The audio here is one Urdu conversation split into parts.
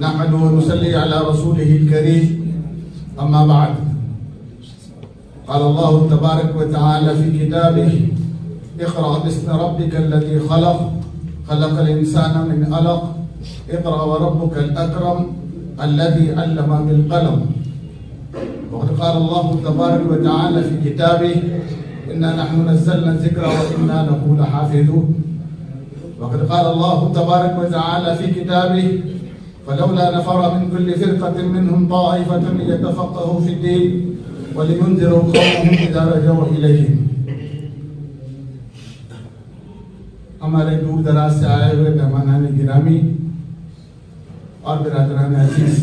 نحمد ونصلي على رسوله الكريم أما بعد قال الله تبارك وتعالى في كتابه اقرأ باسم ربك الذي خلق الإنسان من علق اقرأ وربك الأكرم الذي علم بالقلم. وقد قال الله تبارك وتعالى في كتابه إنا نحن نزلنا الذكر وإنا له لحافظون. وقد قال الله تبارك وتعالى في كتابه فلولا نفر من كل فرقة منهم طائفة ليتفقهوا في الدين ولينذروا قومهم إذا رجعوا إليهم. ہمارے دور دراز سے آئے ہوئے مہمانان گرامی اور برادران عزیز،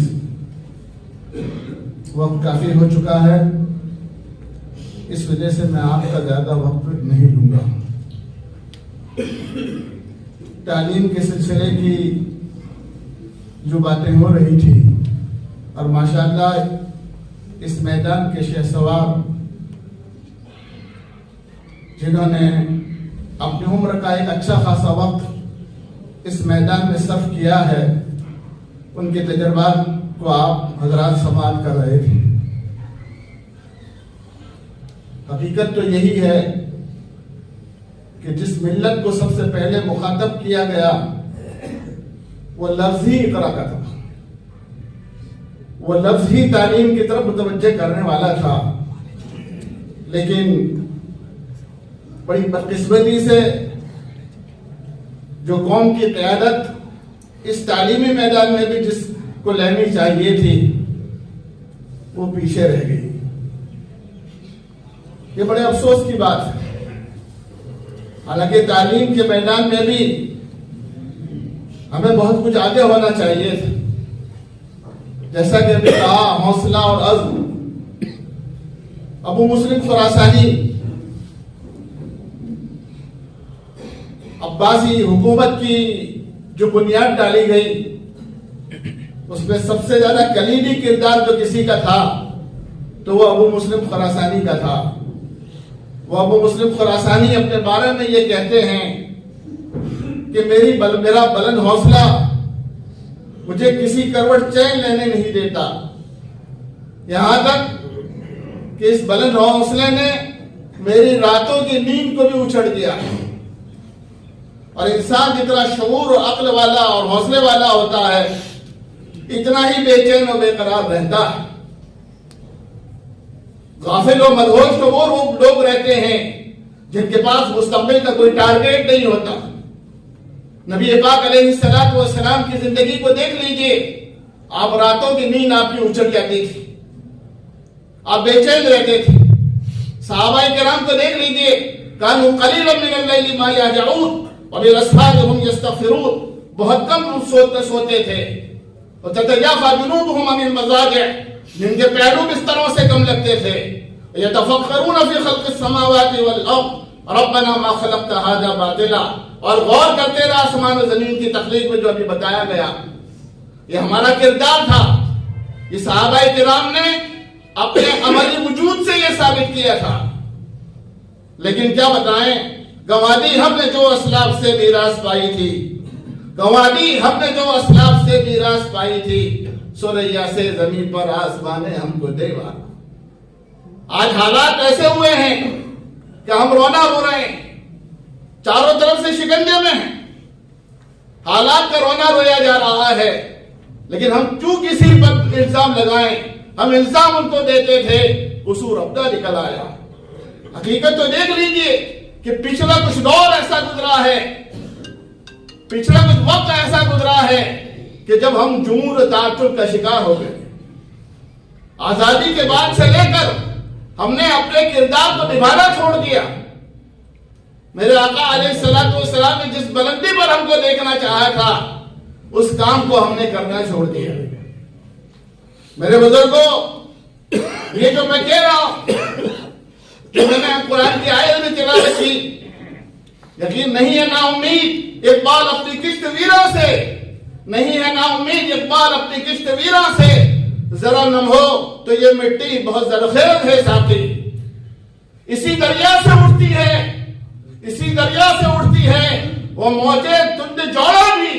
وقت کافی ہو چکا ہے، اس وجہ سے میں آپ کا زیادہ وقت نہیں لوں گا. تعلیم کے سلسلے کی جو باتیں ہو رہی تھی اور ماشاءاللہ اس میدان کے شہ سوار جنہوں نے اپنی عمر کا ایک اچھا خاصا وقت اس میدان میں صرف کیا ہے، ان کے تجربات کو آپ حضرات سماعت کر رہے تھے. حقیقت تو یہی ہے کہ جس ملت کو سب سے پہلے مخاطب کیا گیا وہ لفظ ہی اقرا کا تھا، وہ لفظ ہی تعلیم کی طرف متوجہ کرنے والا تھا. لیکن بڑی بدقسمتی سے جو قوم کی قیادت اس تعلیمی میدان میں بھی جس کو لینی چاہیے تھی وہ پیچھے رہ گئی. یہ بڑے افسوس کی بات ہے. حالانکہ تعلیم کے میدان میں بھی ہمیں بہت کچھ آگے ہونا چاہیے تھا. جیسا کہ ابھی کہا، حوصلہ اور عزم. ابو مسلم خراسانی عباسی حکومت کی جو بنیاد ڈالی گئی اس میں سب سے زیادہ کلیدی کردار جو کسی کا تھا تو وہ ابو مسلم خراسانی کا تھا. وہ ابو مسلم خراسانی اپنے بارے میں یہ کہتے ہیں کہ میرا بلند حوصلہ مجھے کسی کروٹ چین لینے نہیں دیتا، یہاں تک کہ اس بلند حوصلے نے میری راتوں کی نیند کو بھی اچھڑ دیا. اور انسان جتنا شعور و عقل والا اور حوصلے والا ہوتا ہے اتنا ہی بے چین و بے قرار رہتا ہے. غافل و مدہوش تو وہ لوگ رہتے ہیں جن کے پاس مستقبل کا کوئی ٹارگیٹ نہیں ہوتا. نبی پاک علیہ الصلوۃ والسلام کی زندگی کو دیکھ لیجئے، آپ راتوں کی نیند آپ کی اچھڑ جاتی تھی، آپ بے چین رہتے تھے. صحابہ کرام کو دیکھ لیجئے، کانوا قلیلا من اللیل ما یہجعون وبالاسحار هم یستغفرون، بہت کم سوتے تھے. وتتجافى جنوبهم عن المضاجع، جن کے پیروں بستروں سے کم لگتے تھے. یتفکرون فی خلق السماوات والارض ربنا ما خلقت هذا باطلا، اور غور کرتے رہے آسمان و زمین کی تخلیق میں جو ابھی بتایا گیا. یہ ہمارا کردار تھا. یہ صحابہ کرام نے اپنے عملی وجود سے یہ ثابت کیا تھا. لیکن کیا بتائیں، گنوادی ہم نے جو اسلاف سے میراث پائی تھی، گنوادی ہم نے جو اسلاف سے میراث پائی تھی، سوریا سے زمین پر آسمان ہم کو دے وارا. آج حالات ایسے ہوئے ہیں کہ ہم رونا رو رہے ہیں، چاروں طرف سے شکنجے میں ہیں، حالات کا رونا رویا جا رہا ہے. لیکن ہم کیوں کسی پر الزام لگائیں؟ ہم الزام ان کو دیتے تھے، قصور اپنا نکل آیا. حقیقت تو دیکھ لیجئے کہ پچھلا کچھ دور ایسا گزرا ہے، پچھلا کچھ وقت ایسا گزرا ہے کہ جب ہم جمہور تعطل کا شکار ہو گئے. آزادی کے بعد سے لے کر ہم نے اپنے کردار کو نبھانا چھوڑ دیا. میرے آقا علیہ الصلوۃ والسلام نے جس بلندی پر ہم کو دیکھنا چاہا تھا اس کام کو ہم نے کرنا چھوڑ دیا. میرے بزرگوں، یہ جو میں کہہ رہا ہوں کہ میں نے قرآن کی آیت میں تلاوت کی، یقین نہیں ہے نا امید اقبال اپنی کشت ویروں سے، نہیں ہے نا امید اقبال اپنی کشت ویروں سے، ذرا نم ہو تو یہ مٹی بہت زرخیز ہے ساتھی. اسی دریا سے اٹھتی ہے، اسی دریا سے اٹھتی ہے وہ موجیں تند جوڑا بھی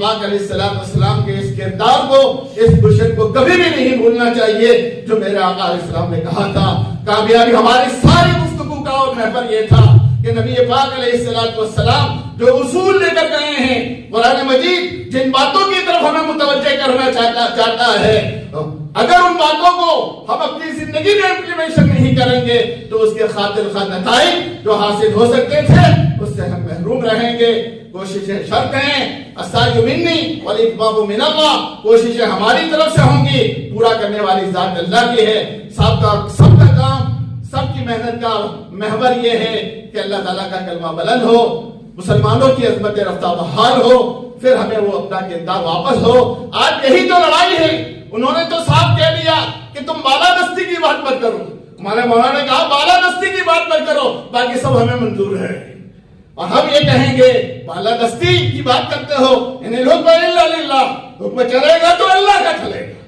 پاک علیہ السلام کے اس کردار کو، اس مشن کو کبھی بھی نہیں بھولنا چاہیے جو میرے آقا علیہ السلام نے کہا تھا۔ کامیابی ہماری ساری گفتگو کا اور محور یہ تھا کہ نبی پاک علیہ السلام جو اصول لے کر گئے ہیں، قرآن مجید جن باتوں کی طرف ہمیں متوجہ کرنا چاہتا ہے، اگر ان باتوں کو ہم اپنی زندگی میں امپلیمنٹیشن نہیں کریں گے تو اس کے خاطر خواہ نتائج جو حاصل ہو سکتے تھے اس سے ہم محروم رہیں گے۔ کوششیں شرط ہیں، السعی منی والاتمام من اللہ، کوششیں ہماری طرف سے ہوں گی، پورا کرنے والی ذات اللہ کی ہے۔ سب کا کام، سب کی محنت کا محور یہ ہے کہ اللہ تعالیٰ کا کلمہ بلند ہو، مسلمانوں کی عظمت رفتہ بحال ہو، پھر ہمیں وہ اپنا کردار واپس ہو۔ آج یہی تو لڑائی ہے۔ انہوں نے تو صاف کہہ دیا کہ تم بالادستی کی بات مت کرو، ہمارے مولانا نے کہا بالادستی کی بات مت کرو، باقی سب ہمیں منظور ہے۔ اور ہم یہ کہیں گے بالادستی کی بات کرتے ہو، ان الحکم الا للہ، حکم چلے گا تو اللہ کا چلے گا۔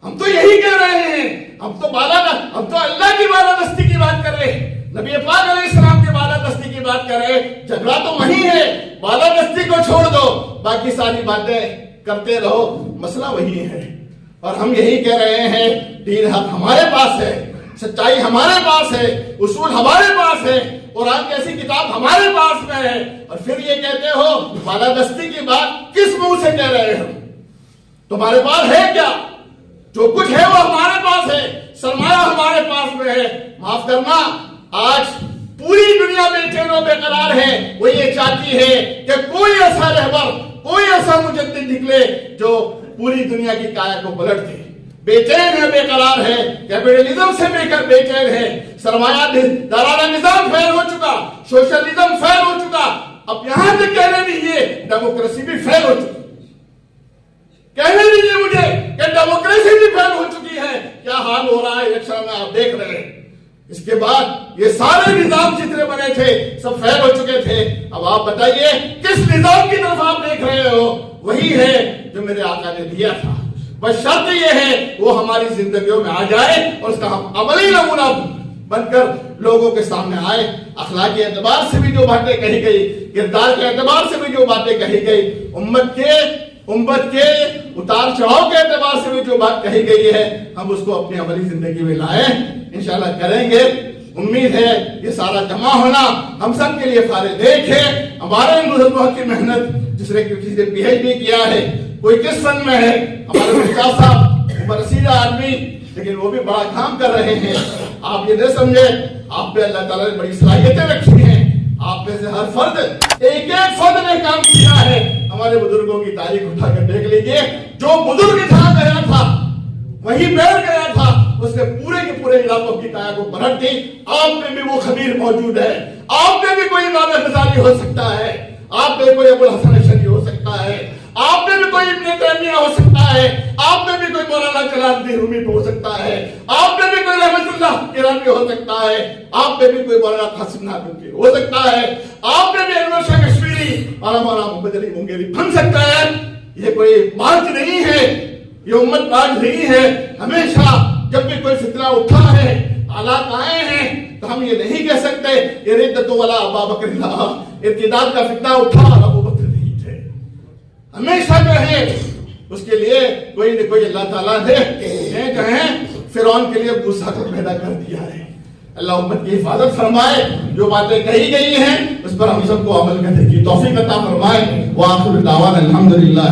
ہم تو یہی کہہ رہے ہیں، ہم تو اللہ کی بالادستی کی بات کر رہے ہیں، نبی پاک علیہ السلام کی بالادستی کی بات کر رہے ہیں۔ جھگڑا تو وہی ہے، بالادستی کو چھوڑ دو، باقی ساری باتیں کرتے رہو، مسئلہ وہی ہے۔ اور ہم یہی کہہ رہے ہیں، دین حق ہمارے پاس ہے، سچائی ہمارے پاس ہے، اصول ہمارے پاس ہے، قرآن جیسی کتاب ہمارے پاس میں ہے، اور پھر یہ کہتے ہو بالادستی کی بات کس منہ سے کہہ رہے ہو؟ تمہارے پاس ہے کیا؟ جو کچھ ہے وہ ہمارے پاس ہے، سرمایہ ہمارے پاس میں ہے۔ معاف کرنا، آج پوری دنیا بے چین و بے قرار ہے، وہ یہ چاہتی ہے کہ کوئی ایسا رہبر، کوئی ایسا مجدد نکلے جو پوری دنیا کی کایا کو پلٹ دے۔ بے چین ہے، بے قرار ہے، کیپٹلزم سے بے چین ہے، سرمایہ دارانہ نظام فیل ہو چکا، سوشلزم فیل ہو چکا، اب یہاں تک کہنے دیجیے ڈیموکریسی بھی فیل ہو چکی، کہنے دیجیے مجھے کہ ڈیموکریسی بھی فیل ہو چکی ہے۔ کیا حال ہو رہا ہے الیکشن میں آپ دیکھ رہے ہیں۔ اس کے بعد یہ سارے نظام جتنے بنے تھے سب فیل ہو چکے تھے۔ اب آپ بتائیے کس نظام کی طرف آپ دیکھ رہے ہو؟ وہی ہے جو میرے آقا نے دیا تھا، بس شرط یہ ہے وہ ہماری زندگیوں میں آ جائے اور اس کا ہم عملی نمونہ بن کر لوگوں کے سامنے آئے۔ اخلاقی اعتبار سے بھی جو باتیں کہی گئی، کردار کے اعتبار سے بھی جو باتیں کہی گئی، امت کے اتار چڑھاؤ کے اعتبار سے بھی جو بات کہی گئی ہے، ہم اس کو اپنی عملی زندگی میں لائیں، انشاءاللہ کریں گے۔ امید ہے یہ سارا جمع ہونا ہم سب کے لیے فارغ ہے۔ ہمارے مسلمانوں کی محنت، جس نے کسی نے پی ایچ ڈی کیا ہے، کوئی کس فن میں ہے، ہمارے مرزا صاحب برسیدہ آدمی، لیکن وہ بھی بڑا کام کر رہے ہیں۔ آپ یہ نہ سمجھے آپ پہ اللہ تعالیٰ نے بڑی صلاحیتیں رکھی ہیں، آپ میں سے ہر فرد ایک فرد نے کام کیا ہے۔ ہمارے بزرگوں کی تاریخ اٹھا کر دیکھ لیجیے، جو بزرگ جہاں گیا تھا وہیں بیٹھ گیا تھا، اس نے پورے کے پورے علاقوں کی کایا کو پلٹ دی۔ آپ میں بھی وہ خبیر موجود ہے، آپ میں بھی کوئی امام غزالی ہو سکتا ہے، آپ میں کوئی ابو الحسن اشعری ہو سکتا ہے، آپ میں بھی کوئی ابن تیمیہ ہو سکتا ہے، آپ میں بھی کوئی مولانا جلال الدین رومی ہو سکتا ہے، آپ میں بھی کوئی رحمت اللہ ایرانی ہو سکتا ہے، آپ میں بھی کوئی مولانا قاسم نانوتوی ہو سکتا ہے، آپ میں بھی انور شاہ کشمیری اور مولانا محمد علی منگیری بن سکتا ہے۔ یہ کوئی مارچ نہیں ہے، یہ امت مارچ نہیں ہے۔ ہمیشہ جب بھی کوئی فتنہ اٹھا ہے، حالات آئے ہیں، تو ہم یہ نہیں کہہ سکتے یہ ردت والا ابا بکر اللہ، ارتداد کا فتنہ اٹھا ابو بکر نہیں تھے۔ ہمیشہ جو ہے اس کے لیے کوئی نہ کوئی اللہ تعالیٰ نے کہیں فرعون کے لیے موسیٰ کو پیدا کر دیا ہے۔ اللہ امت کی حفاظت فرمائے، جو باتیں کہی گئی ہیں اس پر ہم سب کو عمل کرنے کی توفیق عطا فرمائے۔ وآخر دعوانا الحمدللہ۔